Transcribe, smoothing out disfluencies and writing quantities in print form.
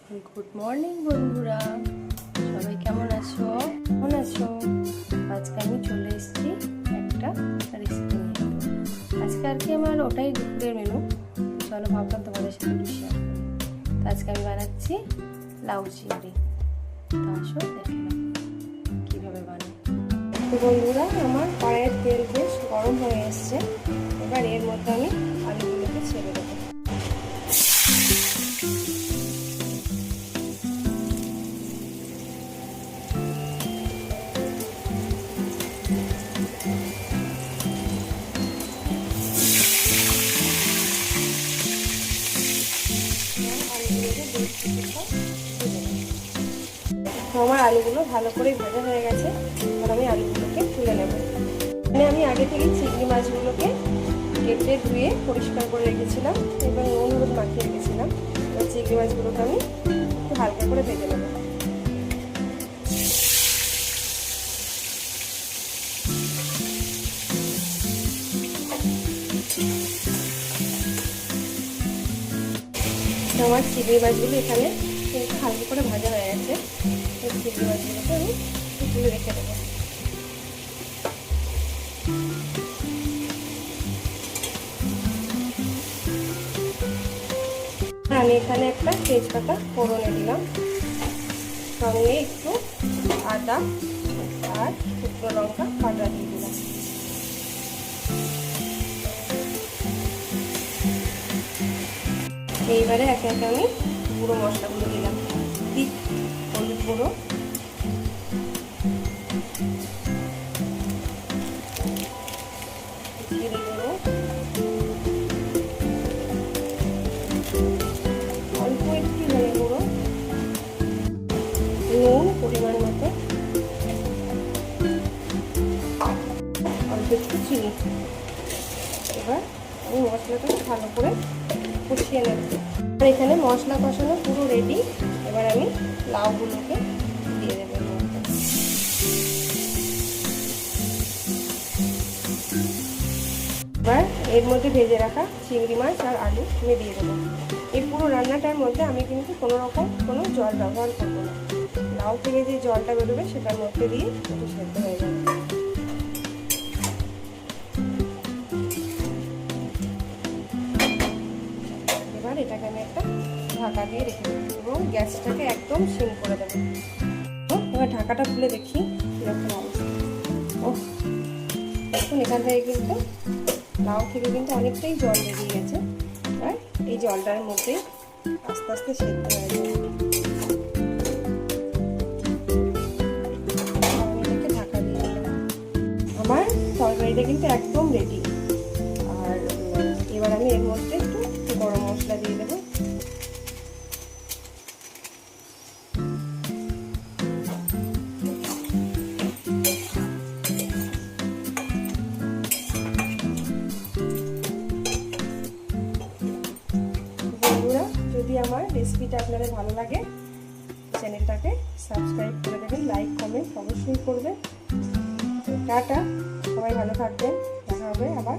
Good morning বন্ধুরা, সবাই কেমন আছো? আজকে আমি চলে এসেছি একটা রেসিপি নিয়ে। আজকে আর কি আমার ওটাই দুপুরের মেনু। চলো ভাবলাম তোমাদের সাথে একটু শেয়ার করি। তো আজকে আমি বানাচ্ছি লাউ চিংড়ি। তো আসো দেখে নাও কীভাবে বানাই। তো বন্ধুরা, আমার কড়াইয়ের তেল বেশ গরম হয়ে এসছে। এবার এর মধ্যে আমি আলুগুলোকে ছেড়ে দেবো। আমার আলুগুলো ভালো করে ভাজা হয়ে গেছে। এবার আমি আলুগুলোকে তুলে নেব। মানে আমি আগে থেকে চিংড়ি মাছগুলোকে কেটে ধুয়ে পরিষ্কার করে রেখেছিলাম এবং নুন হলুদ মাখিয়ে রেখেছিলাম। এবার চিংড়ি মাছগুলোকে আমি একটু হালকা করে ভেজে নেব। আমার চিংড়ি মাছগুলো এখানে একটু হালকা করে ভাজা হয়ে গেছে। এই চিংড়ি মাছগুলোকে আমি তুলে রেখে দেবো। আমি এখানে একটা তেজপাতা ফোড়নে দিলাম, সঙ্গে একটু আদা আর শুকনো লঙ্কা বাটা দিয়ে দিলাম। এইবারে একে একে আমি গুঁড়ো মশলাগুলো দিলাম। হলুদ গুঁড়ো, জিরে গুঁড়ো, অল্প একটু ধনে গুঁড়ো, নুন পরিমাণ মতো, অল্প একটু চিনি। এবার আমি মশলাটা ভালো করে কষিয়ে নেব। আর এখানে মশলা কষানো পুরো রেডি। এবার আমি লাউগুলোকে দিয়ে দেবো। এবার এর মধ্যে ভেজে রাখা চিংড়ি মাছ আর আলু আমি দিয়ে দেবো। এই পুরো রান্নাটার মধ্যে আমি কিন্তু কোনো জল ব্যবহার করবো না। লাউ থেকে যে জলটা বেরোবে সেটার মধ্যে দিয়ে একটু সেদ্ধ হয়ে যাবে। এবার এটাকে আমি একটা ঢাকা দিয়ে রেখে দেবো এবং গ্যাসটাকে একদম সিম করে দেবো। এবার ঢাকাটা খুলে দেখি এরকম অবস্থা। এখন এখান থেকে কিন্তু লাউ থেকে কিন্তু অনেকটাই জল বেরিয়ে গেছে। আর এই জলটার মধ্যে আস্তে আস্তে সেদ্ধ হয়ে যাবে। আমি এটাকে ঢাকা দিয়ে দিলাম। আমার তরকারিটা কিন্তু একদম রেডি। আর এবার আমি এর মধ্যে একটু গরম মশলা দিয়ে দেবো। বন্ধুরা, যদি আমার রেসিপিটা আপনাদের ভালো লাগে চ্যানেলটাকে সাবস্ক্রাইব করে দেবেন, লাইক কমেন্ট অবশ্যই করবেন। টাটা, সবাই ভালো থাকবেন। দেখা হবে আবার।